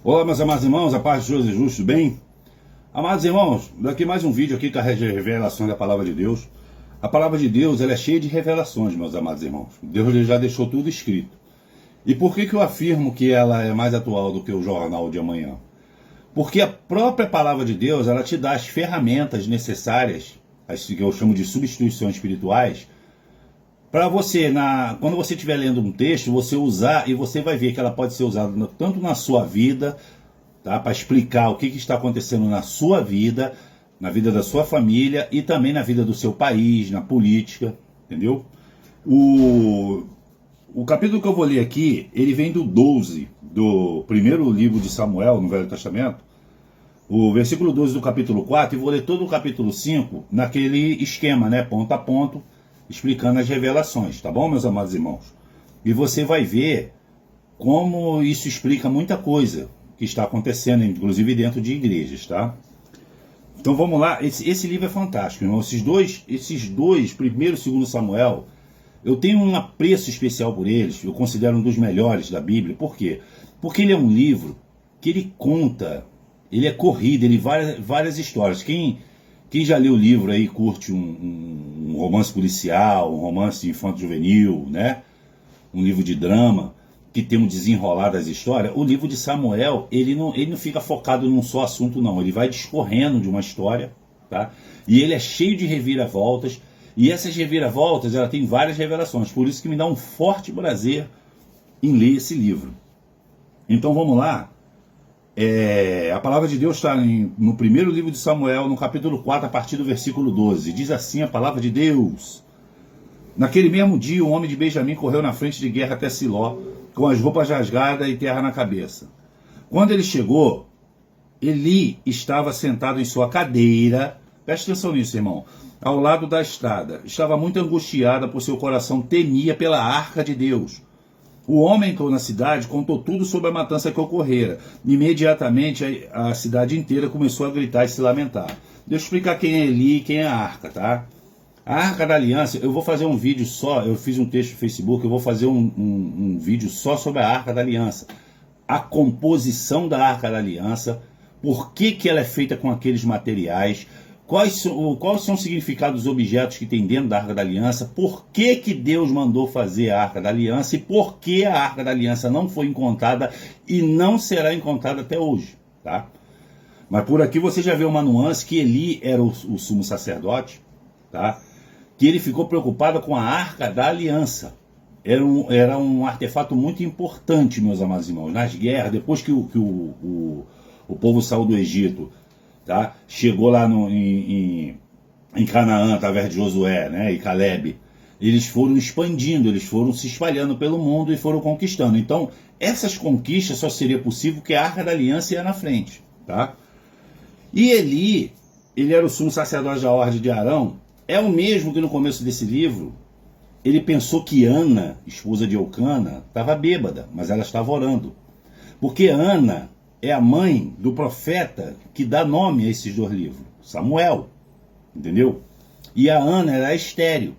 Olá, meus amados irmãos, a paz de Jesus, tudo bem? Amados irmãos, daqui mais um vídeo aqui com a revelação da Palavra de Deus. A Palavra de Deus, ela é cheia de revelações, meus amados irmãos. Deus já deixou tudo escrito. E por que eu afirmo que ela é mais atual do que o jornal de amanhã? Porque a própria Palavra de Deus, ela te dá as ferramentas necessárias, as que eu chamo de substituições espirituais, para você, quando você estiver lendo um texto, você usar, e você vai ver que ela pode ser usada tanto na sua vida, tá, para explicar o que está acontecendo na sua vida, na vida da sua família e também na vida do seu país, na política, entendeu? O capítulo que eu vou ler aqui, ele vem do 12, do primeiro livro de Samuel, no Velho Testamento, o versículo 12 do capítulo 4, e vou ler todo o capítulo 5 naquele esquema, né, ponto a ponto, explicando as revelações, tá bom, meus amados irmãos? E você vai ver como isso explica muita coisa que está acontecendo, inclusive dentro de igrejas, tá? Então vamos lá, esse livro é fantástico, irmão. Esses dois, primeiro e segundo Samuel, eu tenho um apreço especial por eles, eu considero um dos melhores da Bíblia. Por quê? Porque ele é um livro que ele conta, ele é corrido, ele várias histórias. Quem já leu o livro aí, curte um romance policial, um romance infanto-juvenil, né? Um livro de drama, que tem um desenrolar das histórias, o livro de Samuel, ele não fica focado num só assunto, não. Ele vai discorrendo de uma história, tá? E ele é cheio de reviravoltas, e essas reviravoltas, ela tem várias revelações, por isso que me dá um forte prazer em ler esse livro. Então vamos lá. A palavra de Deus está no primeiro livro de Samuel, no capítulo 4, a partir do versículo 12. Diz assim a palavra de Deus: Naquele mesmo dia, um homem de Benjamim correu na frente de guerra até Siló, com as roupas rasgadas e terra na cabeça. Quando ele chegou, Eli estava sentado em sua cadeira, preste atenção nisso, irmão, ao lado da estrada. Estava muito angustiada, por seu coração temia pela arca de Deus. O homem entrou na cidade, contou tudo sobre a matança que ocorrera. Imediatamente a cidade inteira começou a gritar e se lamentar. Deixa eu explicar quem é Eli e quem é a arca, tá? A Arca da Aliança, eu vou fazer um vídeo só, eu fiz um texto no Facebook, eu vou fazer um vídeo só sobre a Arca da Aliança. A composição da Arca da Aliança, por que ela é feita com aqueles materiais, quais são os significados dos objetos que tem dentro da Arca da Aliança, por que Deus mandou fazer a Arca da Aliança e por que a Arca da Aliança não foi encontrada e não será encontrada até hoje, tá? Mas por aqui você já vê uma nuance que Eli era o sumo sacerdote, tá? Que ele ficou preocupado com a Arca da Aliança. Era um artefato muito importante, meus amados irmãos, nas guerras, depois que o povo saiu do Egito, tá? Chegou lá em Canaã, através de Josué, né, e Caleb, eles foram expandindo, eles foram se espalhando pelo mundo e foram conquistando. Então, essas conquistas só seria possível porque a Arca da Aliança ia na frente, tá? E Eli, ele era o sumo sacerdote da ordem de Arão. É o mesmo que no começo desse livro, ele pensou que Ana, esposa de Eucana, estava bêbada, mas ela estava orando. Porque Ana é a mãe do profeta que dá nome a esses dois livros, Samuel, entendeu? E a Ana era estéril.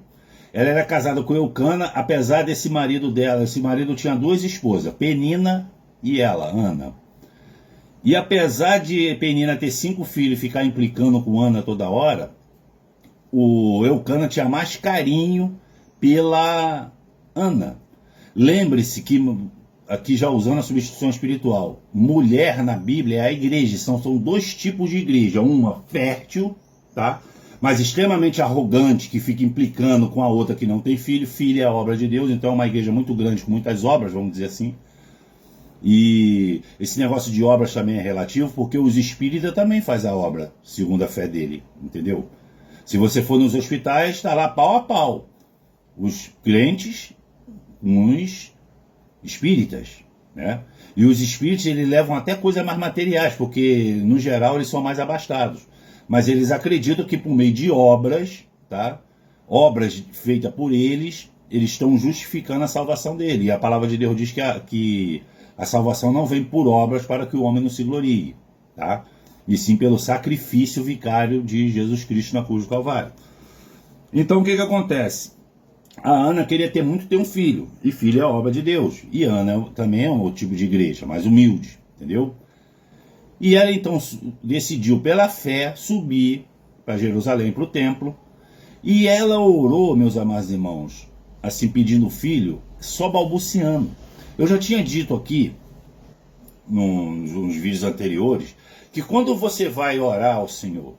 Ela era casada com Eucana, apesar desse marido dela. Esse marido tinha duas esposas, Penina e ela, Ana. E apesar de Penina ter 5 filhos e ficar implicando com Ana toda hora, o Eucana tinha mais carinho pela Ana. Lembre-se que, aqui já usando a substituição espiritual, mulher na Bíblia é a igreja. São dois tipos de igreja. Uma fértil, tá? Mas extremamente arrogante, que fica implicando com a outra que não tem filho. Filho é a obra de Deus, então é uma igreja muito grande, com muitas obras, vamos dizer assim. E esse negócio de obras também é relativo, porque os espíritas também fazem a obra, segundo a fé dele, entendeu? Se você for nos hospitais, está lá pau a pau. Os crentes, uns espíritas, né? E os espíritos, eles levam até coisas mais materiais, porque, no geral, eles são mais abastados. Mas eles acreditam que, por meio de obras, tá? Obras feitas por eles estão justificando a salvação dele. E a palavra de Deus diz que a salvação não vem por obras para que o homem não se glorie, tá? E sim pelo sacrifício vicário de Jesus Cristo na cruz do Calvário. Então o que acontece? A Ana queria muito ter um filho, e filho é a obra de Deus. E Ana também é um tipo de igreja, mais humilde, entendeu? E ela então decidiu pela fé subir para Jerusalém, para o templo, e ela orou, meus amados irmãos, assim pedindo filho, só balbuciando. Eu já tinha dito aqui, nos vídeos anteriores, que quando você vai orar ao Senhor,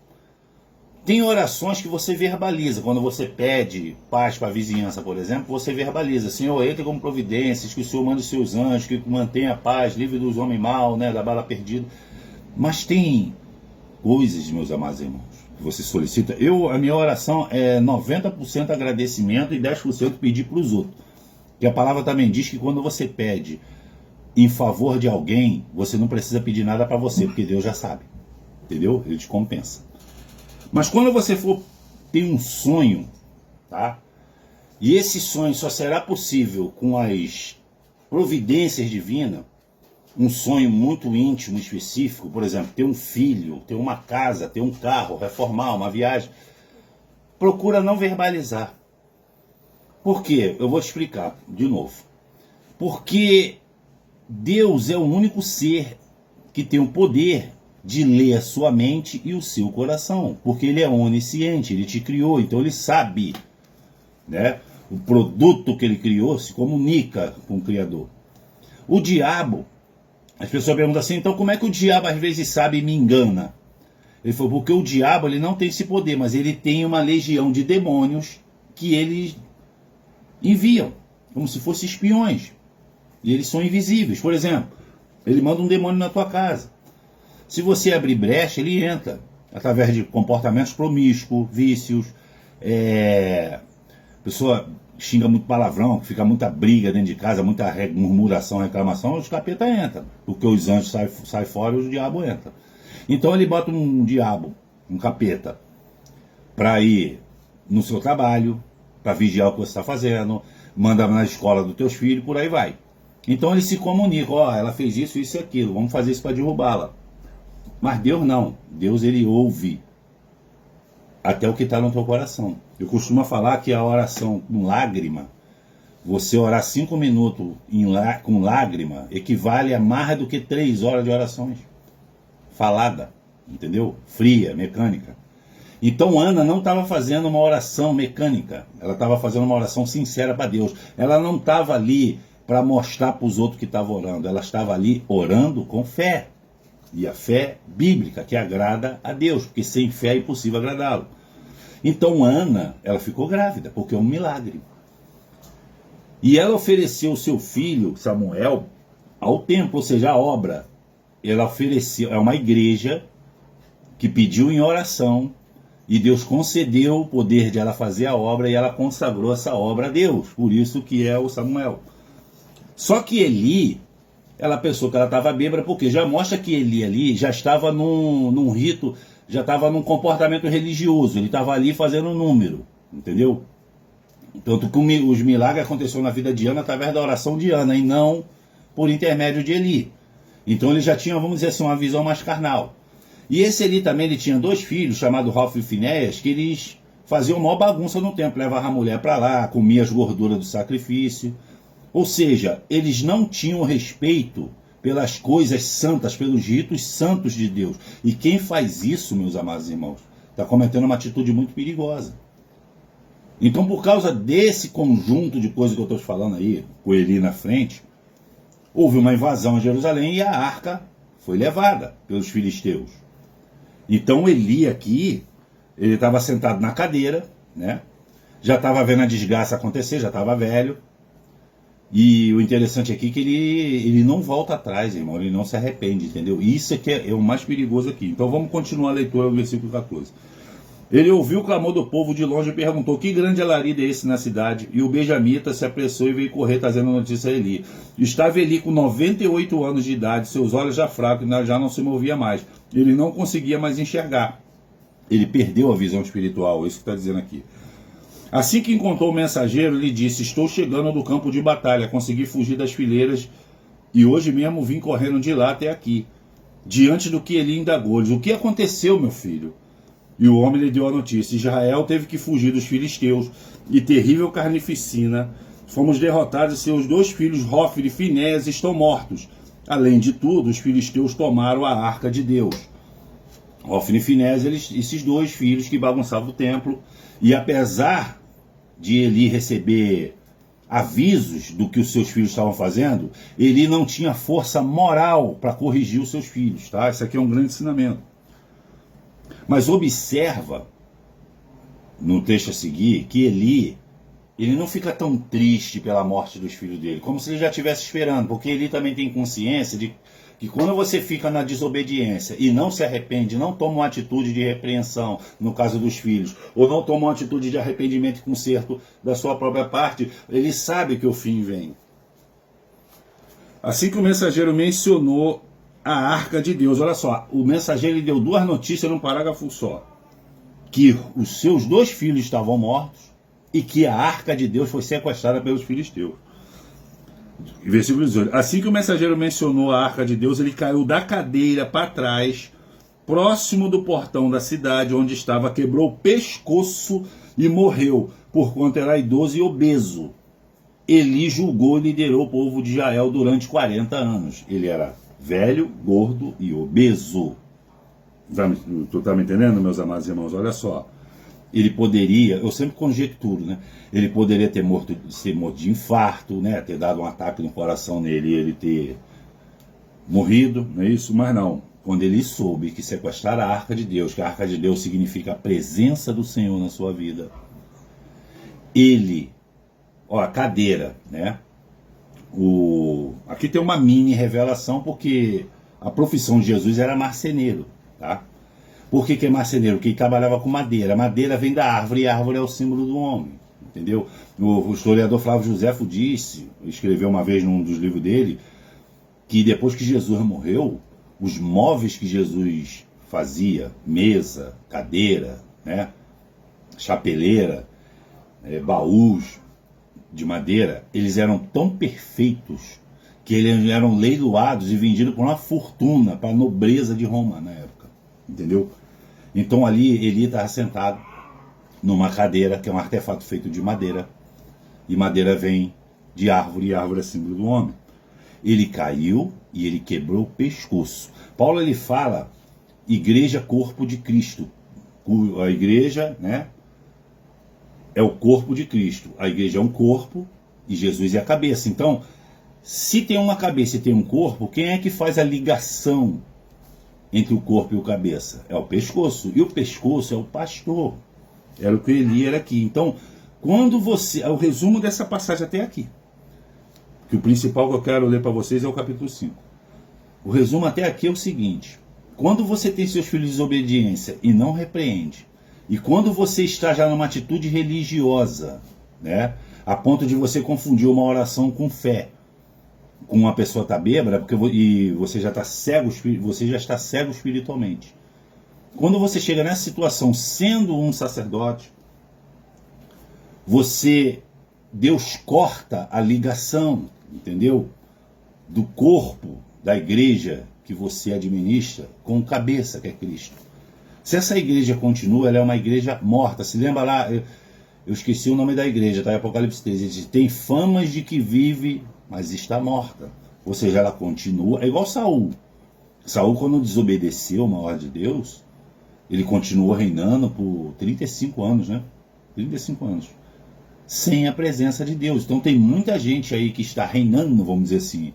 tem orações que você verbaliza. Quando você pede paz para a vizinhança, por exemplo, você verbaliza: Senhor, entre como providências, que o Senhor mande os seus anjos, que mantenha a paz, livre dos homens maus, né, da bala perdida. Mas tem coisas, meus amados irmãos, que você solicita. A minha oração é 90% agradecimento e 10% pedir para os outros. E a palavra também diz que quando você pede em favor de alguém, você não precisa pedir nada para você, porque Deus já sabe. Entendeu? Ele te compensa. Mas quando você for ter um sonho, tá? E esse sonho só será possível com as providências divinas, um sonho muito íntimo, específico, por exemplo, ter um filho, ter uma casa, ter um carro, reformar, uma viagem, procura não verbalizar. Por quê? Eu vou te explicar de novo. Porque Deus é o único ser que tem o poder de ler a sua mente e o seu coração, porque ele é onisciente, ele te criou, então ele sabe, né? O produto que ele criou se comunica com o Criador. O diabo, as pessoas perguntam assim, então como é que o diabo às vezes sabe e me engana? Ele falou, porque o diabo ele não tem esse poder, mas ele tem uma legião de demônios que eles enviam, como se fossem espiões, e eles são invisíveis. Por exemplo, ele manda um demônio na tua casa. Se você abrir brecha, ele entra, através de comportamentos promíscuos, vícios, pessoa xinga muito palavrão, fica muita briga dentro de casa, muita murmuração, reclamação, os capeta entram, porque os anjos saem fora e o diabo entra. Então ele bota um diabo, um capeta, para ir no seu trabalho, para vigiar o que você está fazendo, manda na escola dos teus filhos, por aí vai. Então ele se comunica, ela fez isso, isso e aquilo, vamos fazer isso para derrubá-la. Mas Deus não. Deus ele ouve até o que está no teu coração. Eu costumo falar que a oração com lágrima, você orar 5 minutos com lágrima, equivale a mais do que 3 horas de orações. Falada, entendeu? Fria, mecânica. Então Ana não estava fazendo uma oração mecânica. Ela estava fazendo uma oração sincera para Deus. Ela não estava ali para mostrar para os outros que estavam orando. Ela estava ali orando com fé. E a fé bíblica, que agrada a Deus, porque sem fé é impossível agradá-lo. Então Ana, ela ficou grávida, porque é um milagre. E ela ofereceu o seu filho, Samuel, ao templo, ou seja, a obra. Ela ofereceu, é uma igreja que pediu em oração, e Deus concedeu o poder de ela fazer a obra, e ela consagrou essa obra a Deus. Por isso que é o Samuel. Só que Eli, ela pensou que ela estava bêbada, porque já mostra que Eli ali já estava num rito, já estava num comportamento religioso, ele estava ali fazendo um número, entendeu? Tanto que os milagres aconteceram na vida de Ana através da oração de Ana, e não por intermédio de Eli. Então ele já tinha, vamos dizer assim, uma visão mais carnal. E esse Eli também, ele tinha 2 filhos, chamados Hofni e Finéias, que eles faziam uma bagunça no templo, levavam a mulher para lá, comia as gorduras do sacrifício. Ou seja, eles não tinham respeito pelas coisas santas, pelos ritos santos de Deus. E quem faz isso, meus amados irmãos, está cometendo uma atitude muito perigosa. Então, por causa desse conjunto de coisas que eu estou te falando aí, com Eli na frente, houve uma invasão a Jerusalém e a arca foi levada pelos filisteus. Então Eli aqui, ele estava sentado na cadeira, né? Já estava vendo a desgraça acontecer, já estava velho. E o interessante aqui é que ele não volta atrás, irmão, ele não se arrepende, entendeu? Isso é que é o mais perigoso aqui. Então vamos continuar a leitura do versículo 14. Ele ouviu o clamor do povo de longe e perguntou: que grande alarido é esse na cidade? E o benjamita se apressou e veio correr trazendo a notícia a Eli. Estava Eli com 98 anos de idade, seus olhos já fracos, já não se movia mais. Ele não conseguia mais enxergar. Ele perdeu a visão espiritual, é isso que está dizendo aqui. Assim que encontrou o mensageiro, ele disse: estou chegando do campo de batalha, consegui fugir das fileiras e hoje mesmo vim correndo de lá até aqui. Diante do que Eli indagou-lhes: o que aconteceu, meu filho? E o homem lhe deu a notícia: Israel teve que fugir dos filisteus, e terrível carnificina. Fomos derrotados e seus 2 filhos, Hofni e Finéias, estão mortos. Além de tudo, os filisteus tomaram a arca de Deus. Ofni e Finéias, esses dois filhos que bagunçavam o templo, e apesar de Eli receber avisos do que os seus filhos estavam fazendo, ele não tinha força moral para corrigir os seus filhos, tá? Isso aqui é um grande ensinamento. Mas observa, no texto a seguir, que Eli, ele não fica tão triste pela morte dos filhos dele, como se ele já estivesse esperando, porque Eli também tem consciência de que quando você fica na desobediência e não se arrepende, não toma uma atitude de repreensão, no caso dos filhos, ou não toma uma atitude de arrependimento e conserto da sua própria parte, ele sabe que o fim vem. Assim que o mensageiro mencionou a arca de Deus, olha só, o mensageiro ele deu duas notícias num parágrafo só: que os seus dois filhos estavam mortos e que a arca de Deus foi sequestrada pelos filisteus. Versículo 18. Assim que o mensageiro mencionou a arca de Deus, ele caiu da cadeira para trás, próximo do portão da cidade onde estava, quebrou o pescoço e morreu, porquanto era idoso e obeso. Eli julgou e liderou o povo de Israel durante 40 anos. Ele era velho, gordo e obeso. Tu tá me entendendo, meus amados irmãos? Olha só. Ele poderia, eu sempre conjecturo, né? Ele poderia ser morto de infarto, né? Ter dado um ataque no coração nele e ele ter morrido, não é isso? Mas não. Quando ele soube que sequestrar a arca de Deus, que a arca de Deus significa a presença do Senhor na sua vida, ele, ó, a cadeira, né? Aqui tem uma mini revelação, porque a profissão de Jesus era marceneiro, tá? Por que é marceneiro? Porque ele trabalhava com madeira. Madeira vem da árvore e a árvore é o símbolo do homem, entendeu? O historiador Flávio Josefo escreveu uma vez num dos livros dele, que depois que Jesus morreu, os móveis que Jesus fazia, mesa, cadeira, né, chapeleira, baús de madeira, eles eram tão perfeitos que eles eram leiloados e vendidos por uma fortuna para a nobreza de Roma na época, entendeu? Então ali Eli estava sentado numa cadeira, que é um artefato feito de madeira, e madeira vem de árvore, e árvore é símbolo do homem. Ele caiu e ele quebrou o pescoço. Paulo ele fala igreja, corpo de Cristo. A igreja, né, é o corpo de Cristo. A igreja é um corpo e Jesus é a cabeça. Então, se tem uma cabeça e tem um corpo, quem é que faz a ligação entre o corpo e o cabeça? É o pescoço. E o pescoço é o pastor. Era o que Eli era aqui. Então, quando você... O resumo dessa passagem até aqui. Que o principal que eu quero ler para vocês é o capítulo 5. O resumo até aqui é o seguinte: quando você tem seus filhos de desobediência e não repreende, e quando você está já numa atitude religiosa, né, a ponto de você confundir uma oração com fé, com uma pessoa tá bêbada, e você já está cego, você já está cego espiritualmente. Quando você chega nessa situação sendo um sacerdote, Deus corta a ligação, entendeu? Do corpo da igreja que você administra com o cabeça, que é Cristo. Se essa igreja continua, ela é uma igreja morta. Se lembra lá, eu esqueci o nome da igreja, tá? Em Apocalipse 13, ele diz, tem famas de que vive, mas está morta. Ou seja, ela continua, é igual Saul. Saul, quando desobedeceu uma ordem de Deus, ele continuou reinando por 35 anos, né? 35 anos. Sem a presença de Deus. Então tem muita gente aí que está reinando, vamos dizer assim,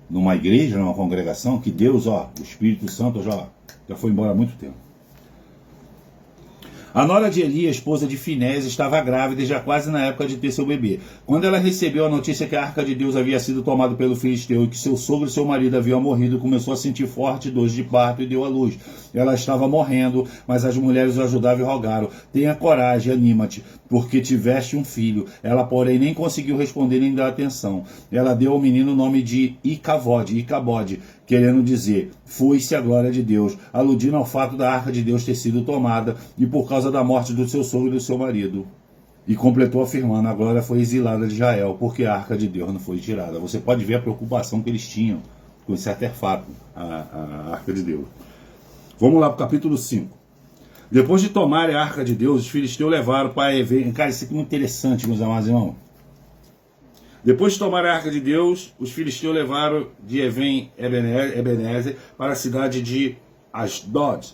numa igreja, numa congregação, que Deus, ó, o Espírito Santo já foi embora há muito tempo. A nora de Eli, a esposa de Finéias, estava grávida e já quase na época de ter seu bebê. Quando ela recebeu a notícia que a arca de Deus havia sido tomada pelo filisteu e que seu sogro e seu marido haviam morrido, começou a sentir forte dores de parto e deu à luz. Ela estava morrendo, mas as mulheres o ajudavam e rogaram: tenha coragem, anima-te, porque tiveste um filho. Ela, porém, nem conseguiu responder nem dar atenção. Ela deu ao menino o nome de Icabode, querendo dizer, foi-se a glória de Deus, aludindo ao fato da arca de Deus ter sido tomada e por causa da morte do seu sogro e do seu marido. E completou afirmando, a glória foi exilada de Israel, porque a arca de Deus não foi tirada. Você pode ver a preocupação que eles tinham com esse artefato, a arca de Deus. Vamos lá para o capítulo 5. Depois de tomarem a arca de Deus, os filisteus levaram para Even. Cara, isso aqui é muito interessante, meus amados irmãos. Depois de tomar a arca de Deus, os filisteus levaram de Ebenezer para a cidade de Asdod,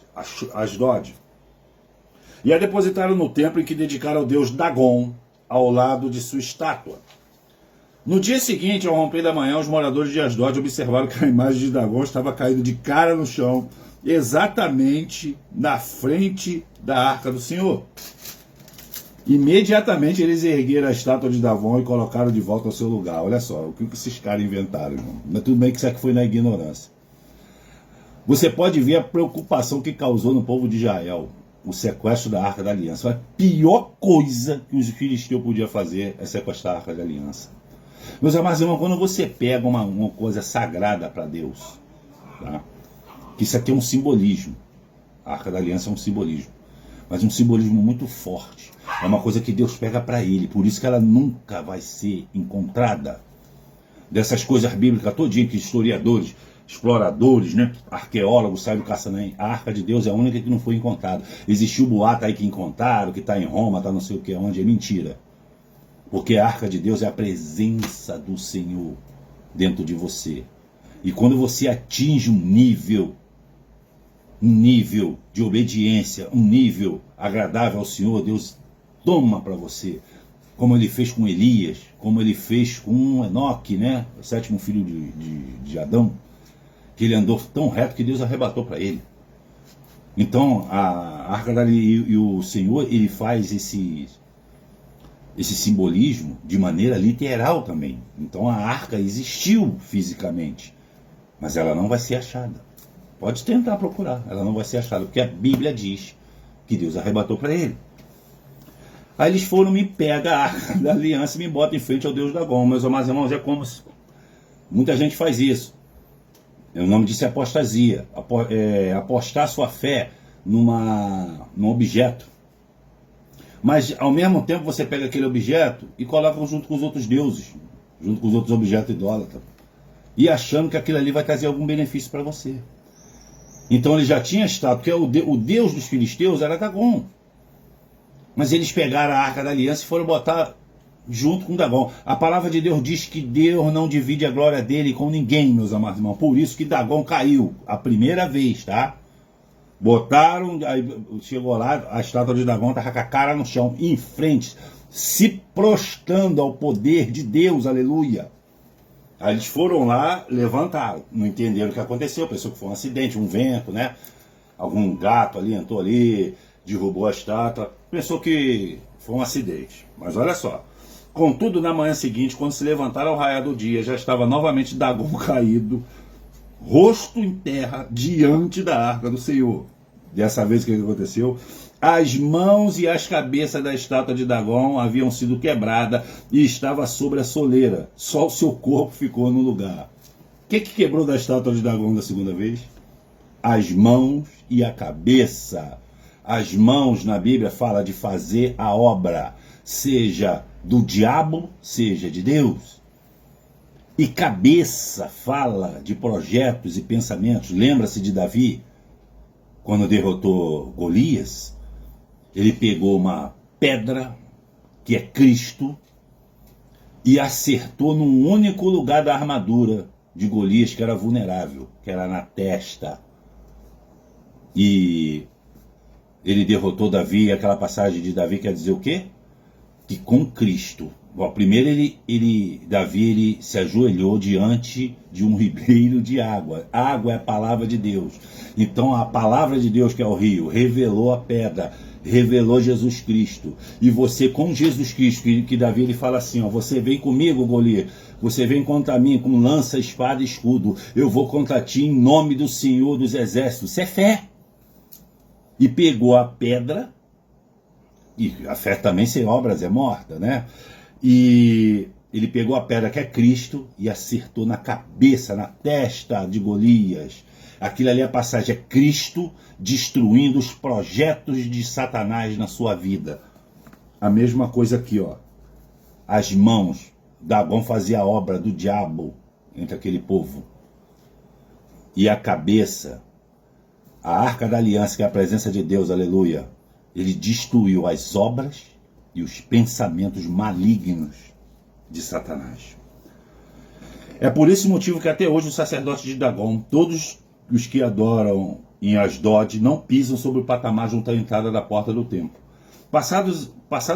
e a depositaram no templo em que dedicaram ao deus Dagon, ao lado de sua estátua. No dia seguinte, ao romper da manhã, os moradores de Asdod observaram que a imagem de Dagon estava caída de cara no chão, exatamente na frente da arca do Senhor. Imediatamente eles ergueram a estátua de Dagon e colocaram de volta ao seu lugar. Olha só, o que esses caras inventaram, irmão. Mas tudo bem que isso aqui foi na ignorância. Você pode ver a preocupação que causou no povo de Israel o sequestro da Arca da Aliança. A pior coisa que os filisteus podiam fazer é sequestrar a Arca da Aliança. Meus amados irmãos, quando você pega uma coisa sagrada para Deus, tá? Que isso aqui é um simbolismo. A Arca da Aliança é um simbolismo, mas um simbolismo muito forte. É uma coisa que Deus pega para ele, por isso que ela nunca vai ser encontrada. Dessas coisas bíblicas todinha que historiadores, exploradores, né, arqueólogos saem caçando aí. A Arca de Deus é a única que não foi encontrada. Existiu boato aí que encontraram, que está em Roma, está não sei o que onde, é mentira. Porque a Arca de Deus é a presença do Senhor dentro de você. E quando você atinge um nível de obediência, um nível agradável ao Senhor, Deus toma para você, como ele fez com Elias, como ele fez com Enoque, né, o sétimo filho de Adão, que ele andou tão reto que Deus arrebatou para ele. Então a Arca e o Senhor, ele faz esse simbolismo de maneira literal também. Então a arca existiu fisicamente, mas ela não vai ser achada. Pode tentar procurar, ela não vai ser achada, porque a Bíblia diz que Deus arrebatou para ele. Aí eles foram, me pega a Arca da Aliança e me bota em frente ao Deus Dagon. Meus amados irmãos, é como se... muita gente faz isso. O nome disso é apostasia. Apostar sua fé num objeto. Mas ao mesmo tempo você pega aquele objeto e coloca junto com os outros deuses, junto com os outros objetos idólatras, e achando que aquilo ali vai trazer algum benefício para você. Então ele já tinha estado, porque o deus dos filisteus era Dagon. Mas eles pegaram a Arca da Aliança e foram botar junto com Dagon. A palavra de Deus diz que Deus não divide a glória dele com ninguém, meus amados irmãos. Por isso que Dagon caiu a primeira vez, tá? Botaram, aí chegou lá, a estátua de Dagon estava com a cara no chão, em frente, se prostrando ao poder de Deus, aleluia. Aí eles foram lá, levantaram, não entenderam o que aconteceu, pensou que foi um acidente, um vento, né? Algum gato ali entrou ali, derrubou a estátua, pensou que foi um acidente. Mas olha só, contudo, na manhã seguinte, quando se levantaram ao raiar do dia, já estava novamente Dagon caído, rosto em terra, diante da Arca do Senhor. Dessa vez o que aconteceu? As mãos e as cabeças da estátua de Dagon haviam sido quebradas e estava sobre a soleira. Só o seu corpo ficou no lugar. O que quebrou da estátua de Dagon da segunda vez? As mãos e a cabeça. As mãos na Bíblia fala de fazer a obra, seja do diabo, seja de Deus. E cabeça fala de projetos e pensamentos. Lembra-se de Davi? Quando derrotou Golias, ele pegou uma pedra, que é Cristo, e acertou num único lugar da armadura de Golias, que era vulnerável, que era na testa. E ele derrotou Davi, e aquela passagem de Davi quer dizer o quê? Que com Cristo... Bom, primeiro Davi se ajoelhou diante de um ribeiro de água. Água é a palavra de Deus. Então a palavra de Deus, que é o rio, revelou a pedra, revelou Jesus Cristo. E você com Jesus Cristo, que Davi ele fala assim, ó, você vem comigo, Golias, você vem contra mim com lança, espada e escudo. Eu vou contra ti em nome do Senhor dos Exércitos. Isso é fé. E pegou a pedra, e a fé também sem obras é morta, né? E ele pegou a pedra que é Cristo e acertou na cabeça, na testa de Golias. Aquilo ali, a passagem é Cristo destruindo os projetos de Satanás na sua vida. A mesma coisa aqui, ó. As mãos, Dagon fazia a obra do diabo entre aquele povo. E a cabeça, a Arca da Aliança, que é a presença de Deus, aleluia. Ele destruiu as obras e os pensamentos malignos de Satanás. É por esse motivo que até hoje os sacerdotes de Dagon, todos os que adoram em Asdod, não pisam sobre o patamar junto à entrada da porta do templo. Passados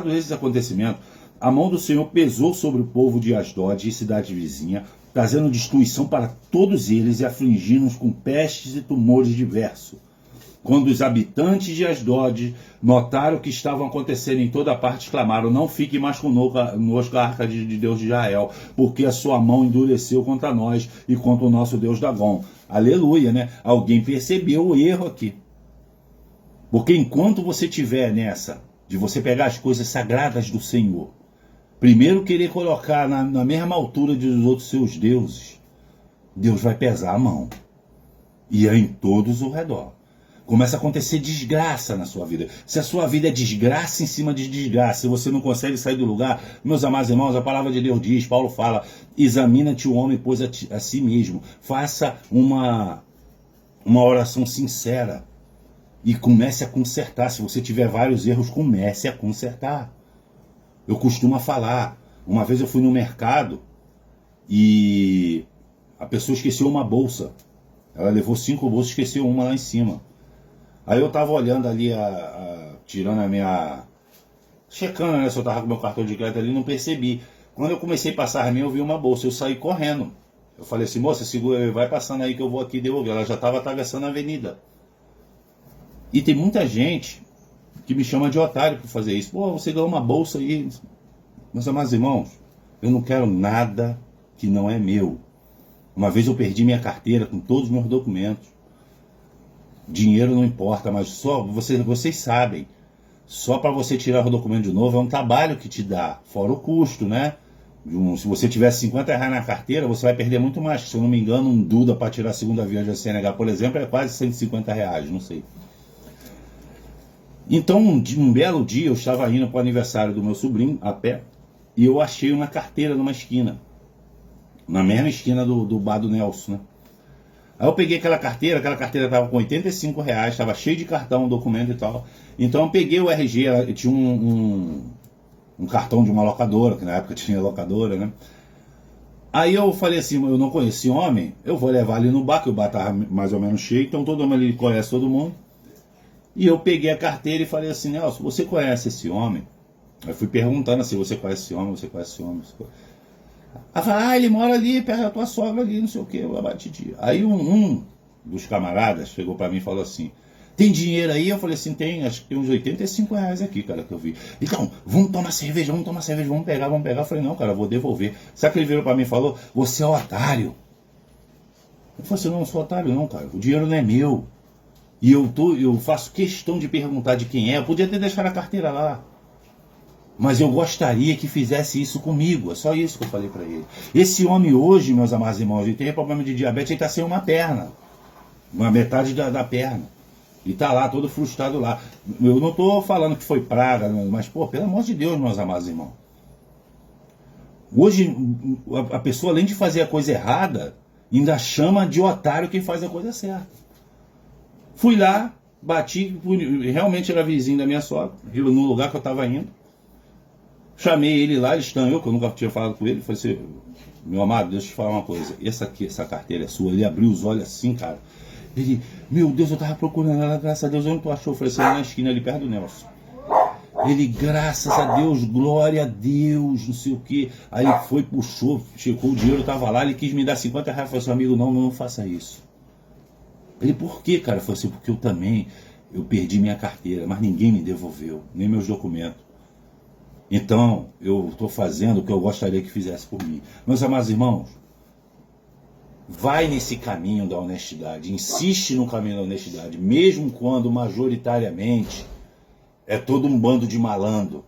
esses acontecimentos, a mão do Senhor pesou sobre o povo de Asdod e cidade vizinha, trazendo destruição para todos eles e afligindo-os com pestes e tumores diversos. Quando os habitantes de Asdod notaram o que estava acontecendo em toda parte, clamaram: não fique mais conosco a arca de Deus de Israel, porque a sua mão endureceu contra nós e contra o nosso Deus Dagon. Aleluia, né? Alguém percebeu o erro aqui. Porque enquanto você estiver nessa, de você pegar as coisas sagradas do Senhor, primeiro querer colocar na mesma altura dos outros seus deuses, Deus vai pesar a mão. E é em todos ao redor. Começa a acontecer desgraça na sua vida. Se a sua vida é desgraça em cima de desgraça, se você não consegue sair do lugar, meus amados irmãos, a palavra de Deus diz, Paulo fala: examina-te o homem, pois a si mesmo. Faça uma oração sincera e comece a consertar. Se você tiver vários erros, comece a consertar. Eu costumo falar, uma vez eu fui no mercado e a pessoa esqueceu uma bolsa. Ela levou 5 bolsas e esqueceu uma lá em cima. Aí eu tava olhando ali, tirando a minha... checando, né, se eu tava com meu cartão de crédito ali, não percebi. Quando eu comecei a passar a minha, eu vi uma bolsa, eu saí correndo. Eu falei assim: moça, segura, vai passando aí que eu vou aqui devolver. Ela já tava atravessando a avenida. E tem muita gente que me chama de otário por fazer isso. Pô, você ganhou uma bolsa aí. Meus amados irmãos, eu não quero nada que não é meu. Uma vez eu perdi minha carteira com todos os meus documentos. Dinheiro não importa, mas só vocês sabem, só para você tirar o documento de novo é um trabalho que te dá, fora o custo, né? Se você tiver 50 reais na carteira, você vai perder muito mais. Se eu não me engano, um Duda para tirar a segunda viagem da CNH, por exemplo, é quase 150 reais, não sei. Então, um belo dia, eu estava indo para o aniversário do meu sobrinho, a pé, e eu achei uma carteira numa esquina, na mesma esquina do bar do Nelson, né? Aí eu peguei aquela carteira estava com 85 reais, estava cheio de cartão, documento e tal. Então eu peguei o RG, tinha um cartão de uma locadora, que na época tinha locadora, né? Aí eu falei assim: eu não conheço esse homem, eu vou levar ali no bar, que o bar estava mais ou menos cheio, então todo mundo ali conhece todo mundo. E eu peguei a carteira e falei assim: Nelson, você conhece esse homem? Eu fui perguntando assim: você conhece esse homem, você conhece esse homem? Ela falou: ele mora ali, perto da tua sogra ali, não sei o que, eu abati. Aí um dos camaradas chegou pra mim e falou assim: tem dinheiro aí? Eu falei assim: tem, acho que tem uns 85 reais aqui, cara, que eu vi. Então, vamos tomar cerveja, vamos pegar. Eu falei: não, cara, eu vou devolver. Sabe o que ele virou pra mim e falou? Você é otário. Eu falei assim: não sou otário não, cara, o dinheiro não é meu. E eu faço questão de perguntar de quem é. Eu podia ter deixado a carteira lá, mas eu gostaria que fizesse isso comigo. É só isso que eu falei para ele. Esse homem hoje, meus amados irmãos, ele tem problema de diabetes, ele está sem uma perna. Uma metade da perna. E está lá, todo frustrado lá. Eu não estou falando que foi praga, mas, pô, pelo amor de Deus, meus amados irmãos. Hoje, a pessoa, além de fazer a coisa errada, ainda chama de otário quem faz a coisa certa. Fui lá, bati, realmente era vizinho da minha sogra, no lugar que eu estava indo. Chamei ele lá, ele estranhou, que eu nunca tinha falado com ele. Falei assim: meu amado, deixa eu te falar uma coisa. Essa carteira é sua. Ele abriu os olhos assim, cara. Ele: meu Deus, eu tava procurando ela, graças a Deus, onde tu achou? Eu falei assim: na esquina ali perto do Nelson. Ele: graças a Deus, glória a Deus, não sei o que. Aí ele foi, puxou, checou o dinheiro, tava lá, ele quis me dar 50 reais. Eu falei assim: amigo, não faça isso. Ele: por quê, cara? Eu falei assim: porque eu perdi minha carteira, mas ninguém me devolveu, nem meus documentos. Então, eu estou fazendo o que eu gostaria que fizesse por mim. Meus amados irmãos, vai nesse caminho da honestidade, insiste no caminho da honestidade, mesmo quando majoritariamente é todo um bando de malandro.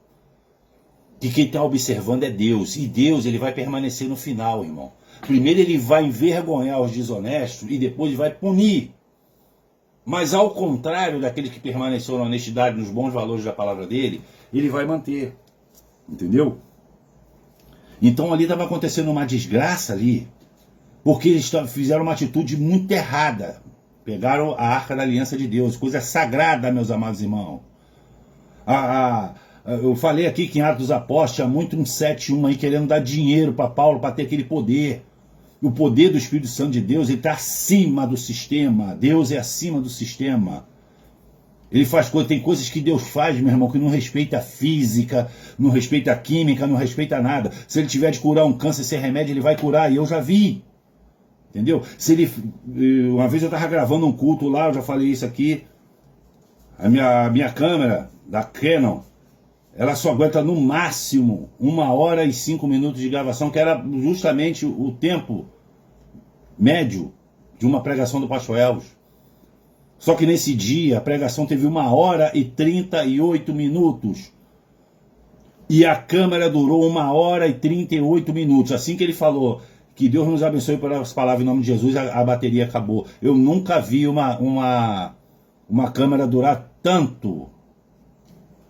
Que quem está observando é Deus, e Deus, ele vai permanecer no final, irmão. Primeiro ele vai envergonhar os desonestos e depois vai punir. Mas ao contrário daquele que permaneceu na honestidade, nos bons valores da palavra dele, ele vai manter. Entendeu? Então ali estava acontecendo uma desgraça ali, porque eles fizeram uma atitude muito errada. Pegaram a Arca da Aliança de Deus, coisa sagrada, meus amados irmãos. Eu falei aqui que em Atos dos Apóstolos tinha muito um 7-1 aí querendo dar dinheiro para Paulo para ter aquele poder. O poder do Espírito Santo de Deus está acima do sistema. Deus é acima do sistema. Ele faz coisas, tem coisas que Deus faz, meu irmão, que não respeita a física, não respeita a química, não respeita nada. Se ele tiver de curar um câncer sem remédio, ele vai curar, e eu já vi. Entendeu? Se ele, uma vez eu estava gravando um culto lá, eu já falei isso aqui, a minha câmera da Canon, ela só aguenta no máximo 1h e 5 minutos de gravação, que era justamente o tempo médio de uma pregação do pastor Elvis. Só que nesse dia a pregação teve 1h e 38 minutos. E a câmera durou 1h e 38 minutos. Assim que ele falou que Deus nos abençoe por as palavras em nome de Jesus, a bateria acabou. Eu nunca vi uma câmera durar tanto.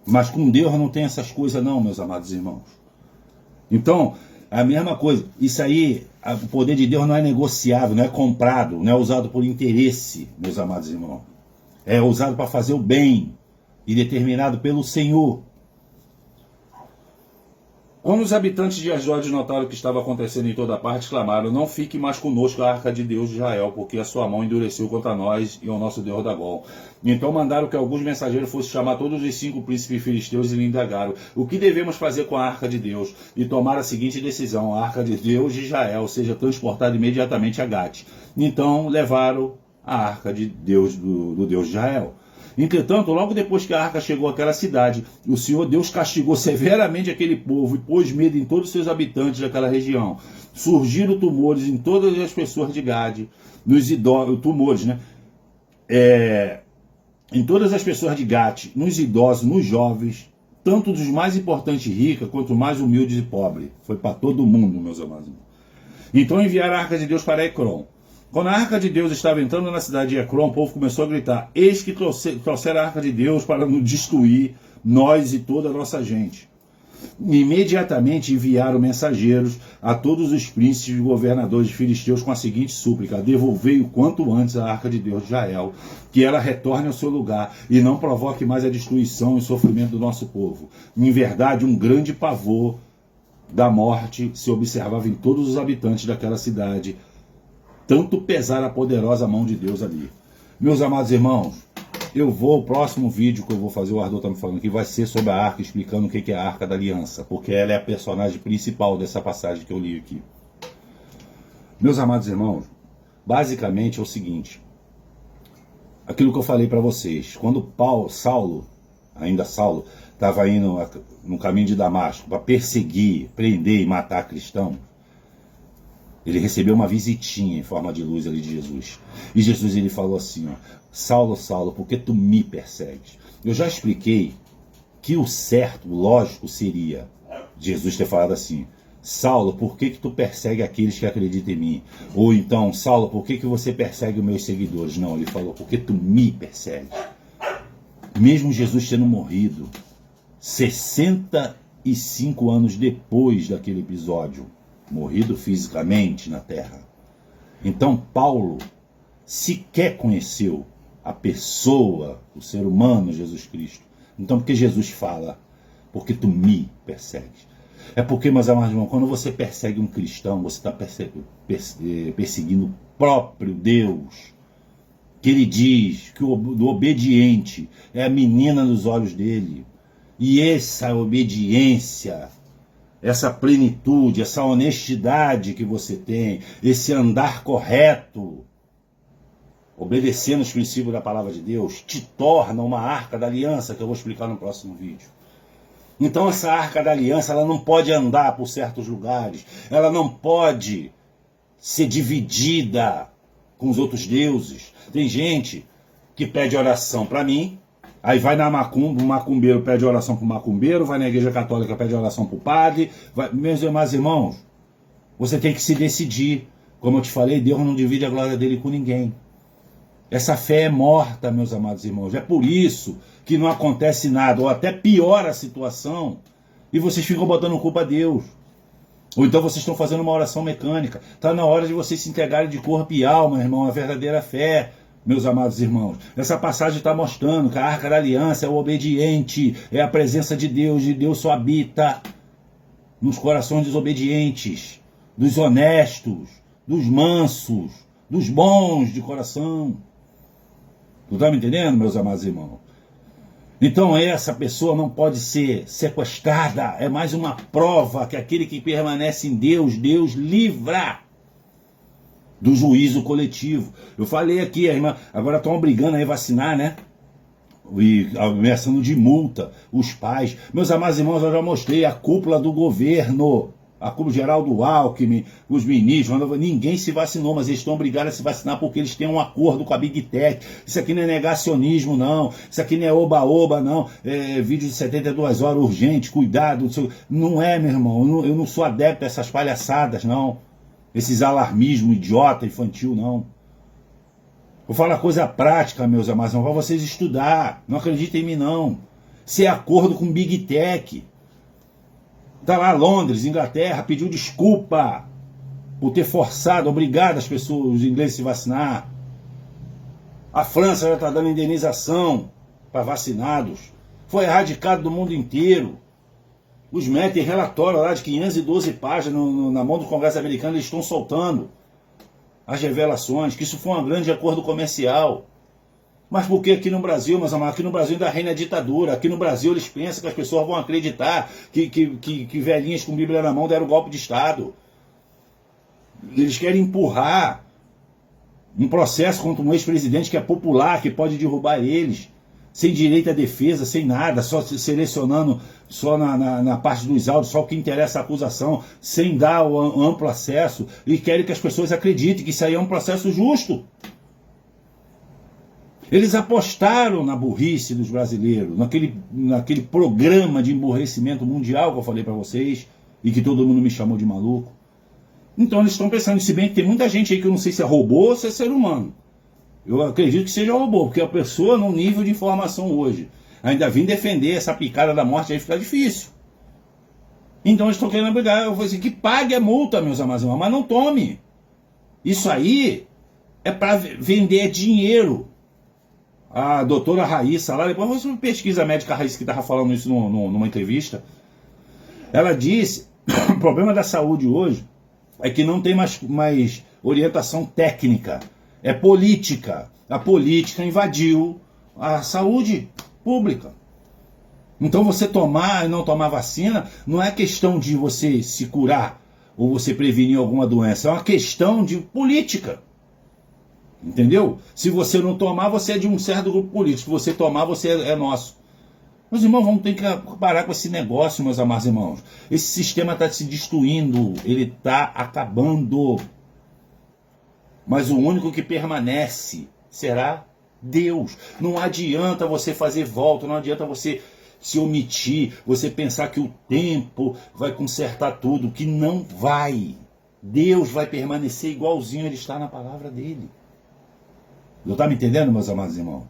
Mas com Deus não tem essas coisas não, meus amados irmãos. Então, a mesma coisa. Isso aí, o poder de Deus não é negociável, não é comprado, não é usado por interesse, meus amados irmãos. É usado para fazer o bem e determinado pelo Senhor. Quando os habitantes de Asdod notaram o que estava acontecendo em toda parte, clamaram: não fique mais conosco a arca de Deus de Israel, porque a sua mão endureceu contra nós e ao nosso Deus Dagol. Então mandaram que alguns mensageiros fossem chamar todos os 5 príncipes filisteus e lhe indagaram: o que devemos fazer com a arca de Deus? E tomaram a seguinte decisão: a arca de Deus de Israel seja transportada imediatamente a Gate. Então levaram a arca de Deus do Deus de Israel. Entretanto, logo depois que a arca chegou àquela cidade, o Senhor Deus castigou severamente aquele povo e pôs medo em todos os seus habitantes daquela região. Surgiram tumores em todas as pessoas de Gade, nos idosos, tumores, né? Em todas as pessoas de Gate, nos idosos, nos jovens, tanto dos mais importantes e ricos, quanto mais humildes e pobres. Foi para todo mundo, meus amados. Então enviaram a arca de Deus para Ecrom. Quando a arca de Deus estava entrando na cidade de Ecrom, o povo começou a gritar: eis que trouxeram a arca de Deus para nos destruir, nós e toda a nossa gente. Imediatamente enviaram mensageiros a todos os príncipes e governadores filisteus com a seguinte súplica: devolvei o quanto antes a arca de Deus de Israel, que ela retorne ao seu lugar e não provoque mais a destruição e sofrimento do nosso povo. Em verdade, um grande pavor da morte se observava em todos os habitantes daquela cidade, tanto pesar a poderosa mão de Deus ali. Meus amados irmãos, o próximo vídeo que eu vou fazer, o Ardor está me falando aqui, vai ser sobre a arca, explicando o que é a Arca da Aliança, porque ela é a personagem principal dessa passagem que eu li aqui. Meus amados irmãos, basicamente é o seguinte: aquilo que eu falei para vocês, quando Saulo, estava indo no caminho de Damasco para perseguir, prender e matar cristãos, ele recebeu uma visitinha em forma de luz ali de Jesus. E Jesus ele falou assim: ó, Saulo, Saulo, por que tu me persegues? Eu já expliquei que o certo, o lógico seria Jesus ter falado assim: Saulo, por que tu persegue aqueles que acreditam em mim? Ou então, Saulo, por que você persegue os meus seguidores? Não, ele falou: por que tu me persegues? Mesmo Jesus tendo morrido 65 anos depois daquele episódio, morrido fisicamente na terra. Então Paulo sequer conheceu a pessoa, o ser humano Jesus Cristo. Então por que Jesus fala: porque tu me persegues? É porque, meus amados irmãos, quando você persegue um cristão, você está perseguindo o próprio Deus, que ele diz que o obediente é a menina nos olhos dele. E essa obediência, essa plenitude, essa honestidade que você tem, esse andar correto, obedecendo os princípios da palavra de Deus, te torna uma arca da aliança, que eu vou explicar no próximo vídeo. Então essa arca da aliança, ela não pode andar por certos lugares, ela não pode ser dividida com os outros deuses. Tem gente que pede oração para mim, aí vai na macumba, o macumbeiro pede oração para o macumbeiro, vai na igreja católica, pede oração para o padre. Meus irmãos, você tem que se decidir. Como eu te falei, Deus não divide a glória dele com ninguém. Essa fé é morta, meus amados irmãos. É por isso que não acontece nada, ou até piora a situação, e vocês ficam botando culpa a Deus. Ou então vocês estão fazendo uma oração mecânica. Está na hora de vocês se entregarem de corpo e alma, irmão, a verdadeira fé. Meus amados irmãos, essa passagem está mostrando que a arca da aliança é o obediente, é a presença de Deus só habita nos corações dos obedientes, dos honestos, dos mansos, dos bons de coração. Não está me entendendo, meus amados irmãos? Então essa pessoa não pode ser sequestrada. É mais uma prova que aquele que permanece em Deus, Deus livra do juízo coletivo. Eu falei aqui, a irmã, agora estão obrigando a vacinar, né? E ameaçando de multa os pais. Meus amados irmãos, eu já mostrei a cúpula do governo, a cúpula geral do Alckmin, os ministros, ninguém se vacinou, mas eles estão obrigados a se vacinar porque eles têm um acordo com a Big Tech. Isso aqui não é negacionismo, não. Isso aqui não é oba-oba, não. É vídeo de 72 horas urgente, cuidado. Não é, meu irmão. Eu não sou adepto a essas palhaçadas, não. Esses alarmismo idiota, infantil, não. Vou falar coisa prática, meus amados, para vocês estudar. Não acreditem em mim, não. Isso é acordo com Big Tech. Está lá Londres, Inglaterra, pediu desculpa por ter forçado, obrigado as pessoas, os ingleses, a se vacinar. A França já está dando indenização para vacinados. Foi erradicado do mundo inteiro. Os médicos têm relatório lá de 512 páginas na mão do Congresso americano, eles estão soltando as revelações, que isso foi um grande acordo comercial. Mas por que aqui no Brasil, meus amados? Aqui no Brasil ainda reina a ditadura. Aqui no Brasil eles pensam que as pessoas vão acreditar que velhinhas com Bíblia na mão deram golpe de Estado. Eles querem empurrar um processo contra um ex-presidente que é popular, que pode derrubar eles, sem direito à defesa, sem nada, só selecionando só na parte dos áudios, só o que interessa a acusação, sem dar o amplo acesso, e querem que as pessoas acreditem que isso aí é um processo justo. Eles apostaram na burrice dos brasileiros, naquele programa de emburrecimento mundial que eu falei para vocês, e que todo mundo me chamou de maluco. Então eles estão pensando, se bem que tem muita gente aí que eu não sei se é robô ou se é ser humano. Eu acredito que seja robô, porque a pessoa no nível de informação hoje, ainda vim defender essa picada da morte aí fica difícil. Então eles estão querendo brigar. Eu vou dizer que pague a multa, meus amados irmãos, mas não tome. Isso aí é para vender dinheiro. A doutora Raíssa lá, depois você pesquisa a médica Raíssa que estava falando isso numa entrevista. Ela disse, o problema da saúde hoje é que não tem mais orientação técnica, é política. A política invadiu a saúde pública. Então você tomar e não tomar vacina não é questão de você se curar ou você prevenir alguma doença, é uma questão de política. Entendeu? Se você não tomar, você é de um certo grupo político. Se você tomar, você é nosso. Meus irmãos, vamos ter que parar com esse negócio, meus amados irmãos. Esse sistema está se destruindo, ele está acabando. Mas o único que permanece será Deus. Não adianta você fazer volta, não adianta você se omitir, você pensar que o tempo vai consertar tudo, que não vai. Deus vai permanecer igualzinho ele está na palavra dele. Não está me entendendo, meus amados irmãos?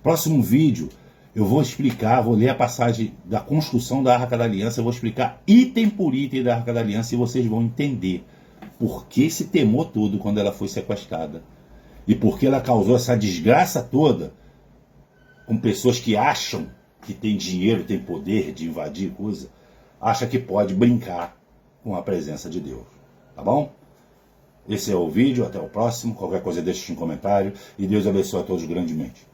Próximo vídeo, eu vou explicar, vou ler a passagem da construção da Arca da Aliança, eu vou explicar item por item da Arca da Aliança e vocês vão entender por que esse temor todo quando ela foi sequestrada. E por que ela causou essa desgraça toda com pessoas que acham que tem dinheiro, tem poder de invadir coisa, acha que pode brincar com a presença de Deus. Tá bom? Esse é o vídeo, até o próximo. Qualquer coisa deixe um comentário e Deus abençoe a todos grandemente.